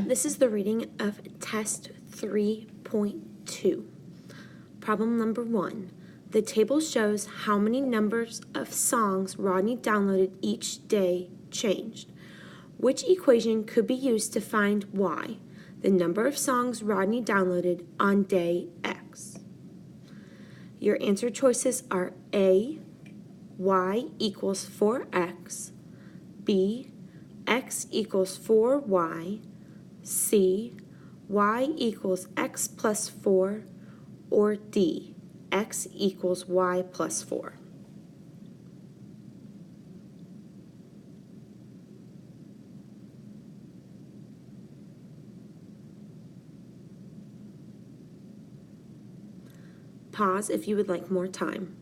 This is the reading of Test 3.2. Problem number 1. The table shows how many numbers of songs Rodney downloaded each day changed. Which equation could be used to find y, the number of songs Rodney downloaded on day X? Your answer choices are A, y equals 4x, B, x equals 4y, C, y equals x plus 4, or D, x equals y plus 4. Pause if you would like more time.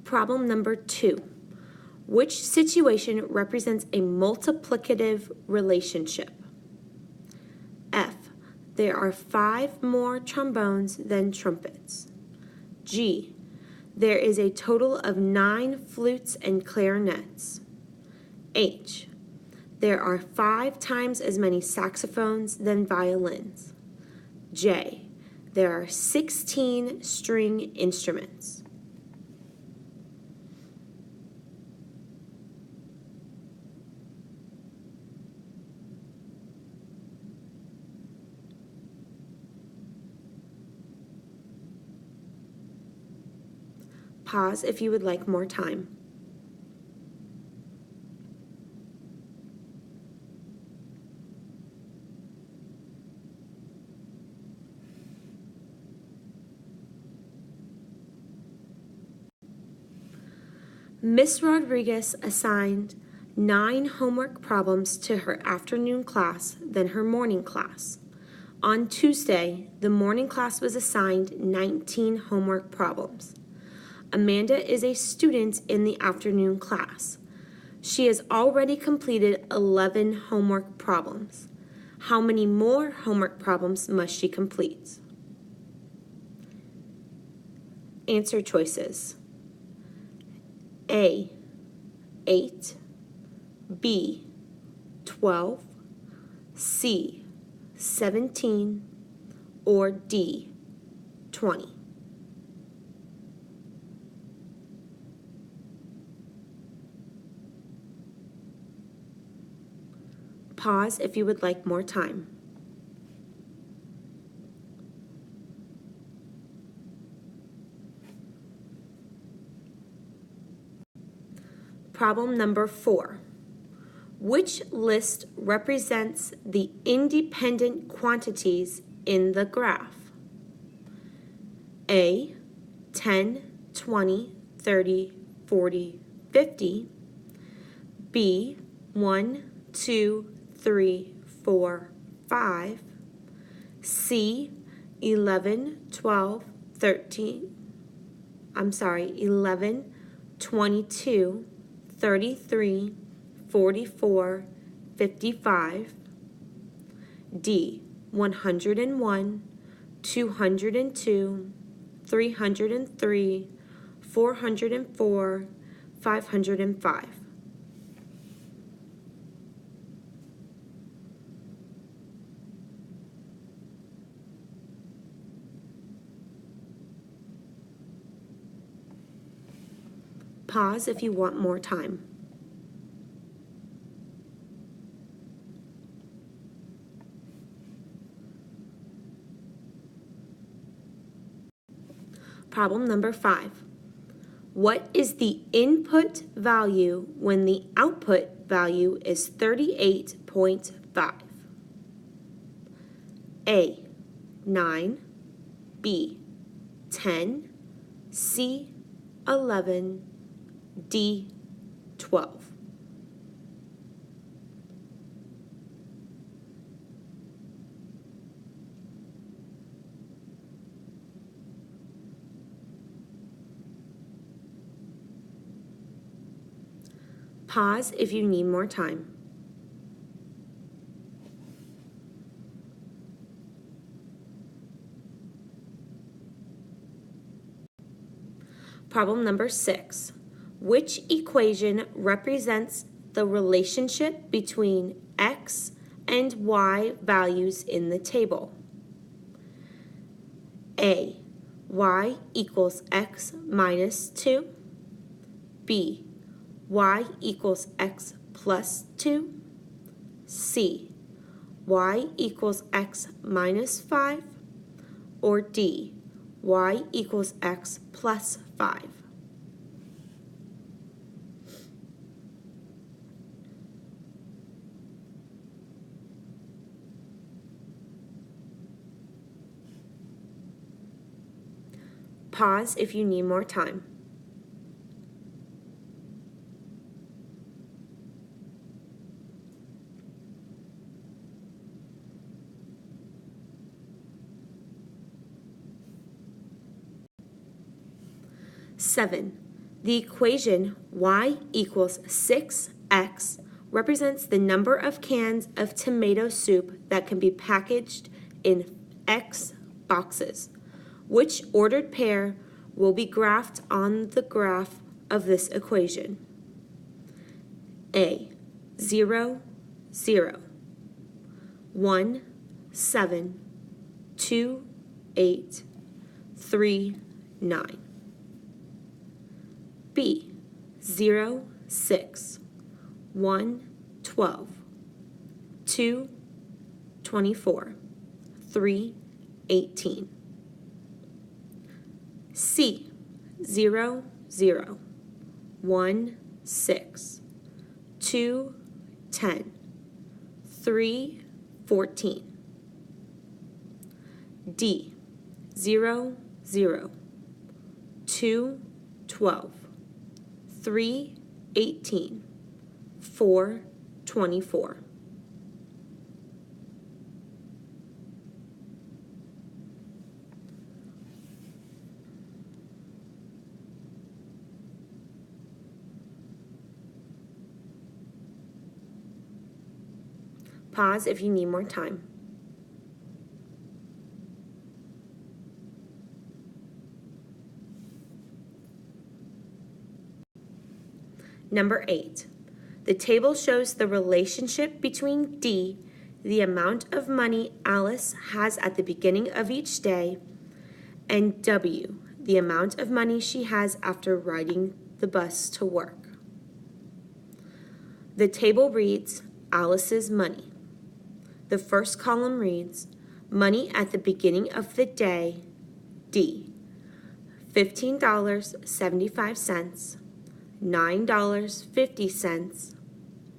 Problem number 2. Which situation represents a multiplicative relationship? F. There are 5 more trombones than trumpets. G. There is a total of 9 flutes and clarinets. H. There are 5 times as many saxophones than violins. J. There are 16 string instruments. Pause if you would like more time. Miss Rodriguez assigned 9 homework problems to her afternoon class than her morning class. On Tuesday, the morning class was assigned 19 homework problems. Amanda is a student in the afternoon class. She has already completed 11 homework problems. How many more homework problems must she complete? Answer choices. A, 8, B, 12, C, 17, or D, 20. Pause if you would like more time. Problem number 4. Which list represents the independent quantities in the graph? A, 10, 20, 30, 40, 50. B, 1, 2, 3, 4, 5. C, 11, 12, 13. 11, 22, 33, 44, 55. D, 101, 202, 303, 404, 505. Pause if you want more time. Problem number 5. What is the input value when the output value is 38.5? A, 9, B, 10, C, 11, D, 12. Pause if you need more time. Problem number 6. Which equation represents the relationship between x and y values in the table? A. Y equals x minus 2. B. Y equals x plus 2. C. Y equals x minus 5. Or D. Y equals x plus 5. Pause if you need more time. Seven. The equation y equals 6x represents the number of cans of tomato soup that can be packaged in X boxes. Which ordered pair will be graphed on the graph of this equation? A. 0, 0. 1, 7. 2, 8. 3, 9. B. 0, 6. 1, 12. 2, 24. 3, 18. C. 0, 0. 1, 6. 2, 10. 3, 14. D. 0, 0. 2, 12. 3, 18. 4, 24. Pause if you need more time. Number 8. The table shows the relationship between D, the amount of money Alice has at the beginning of each day, and W, the amount of money she has after riding the bus to work. The table reads Alice's money. The first column reads money at the beginning of the day, D, $15.75, $9.50,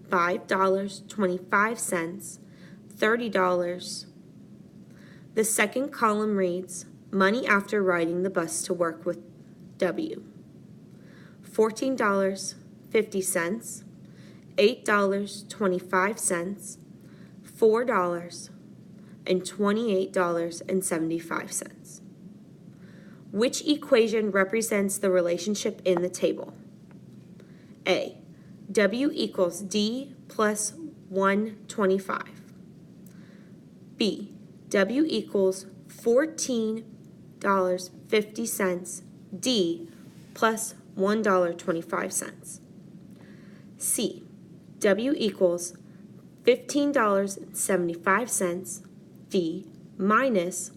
$5.25, $30. The second column reads money after riding the bus to work with W, $14.50, $8.25, $4, and $28.75. Which equation represents the relationship in the table? A. W equals D plus 125. B. W equals $14.50 D plus $1.25. C. W equals $15.75 D minus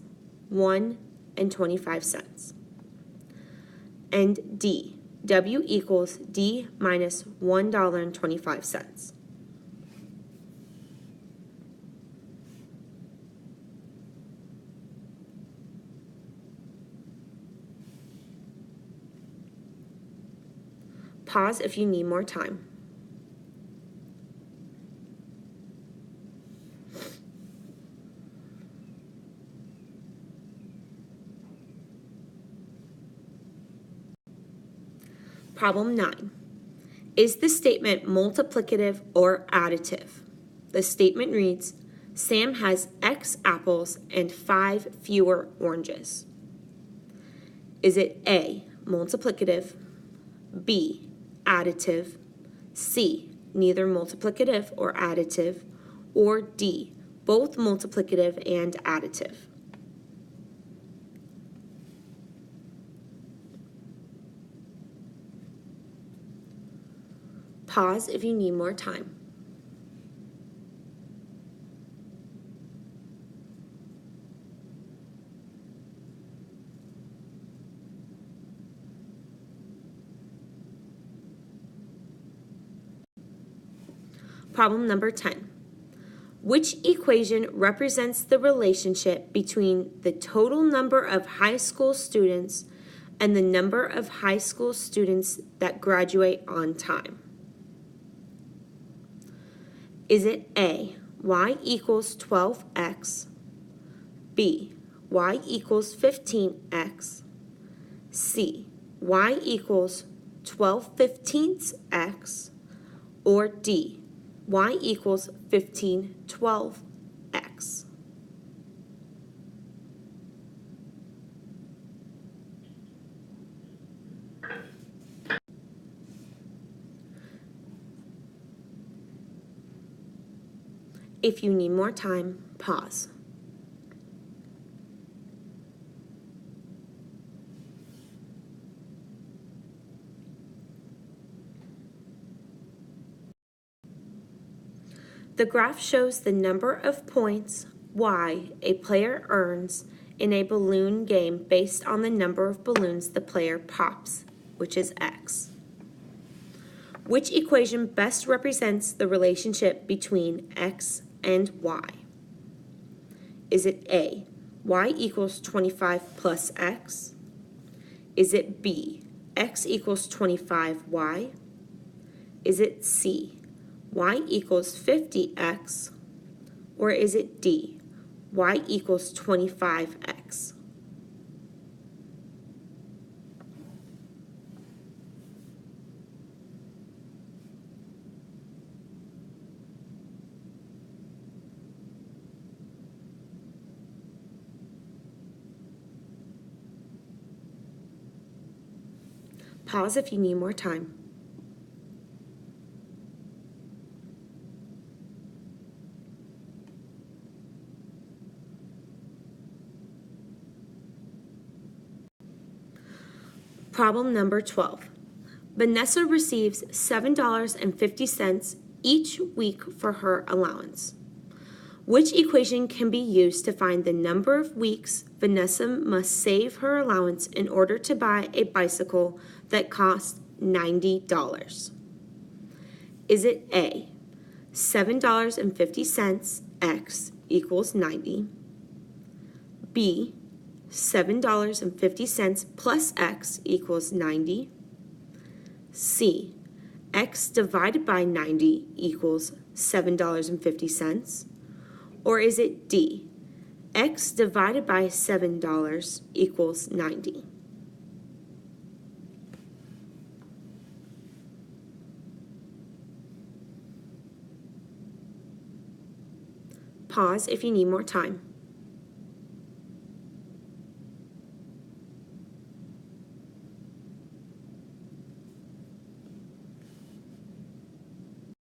$1.25. And D. W equals D minus $1.25. Pause if you need more time. Problem 9. Is the statement multiplicative or additive? The statement reads, Sam has X apples and 5 fewer oranges. Is it A, multiplicative, B, additive, C, neither multiplicative or additive, or D, both multiplicative and additive? Pause if you need more time. Problem number 10. Which equation represents the relationship between the total number of high school students and the number of high school students that graduate on time? Is it A, y equals 12x, B, y equals 15x, C, y equals 12/15 x, or D, y equals 15/12x? If you need more time, pause. The graph shows the number of points, y, a player earns in a balloon game based on the number of balloons the player pops, which is x. Which equation best represents the relationship between x and y? Is it A, y equals 25 plus x? Is it B, x equals 25y? Is it C, y equals 50x? Or is it D, y equals 25x? Pause if you need more time. Problem number 12. Vanessa receives $7.50 each week for her allowance. Which equation can be used to find the number of weeks Vanessa must save her allowance in order to buy a bicycle that costs $90? Is it A, $7.50 x equals 90, B, $7.50 plus x equals 90, C, x divided by 90 equals $7.50, or is it D, x divided by $7 equals 90? Pause if you need more time.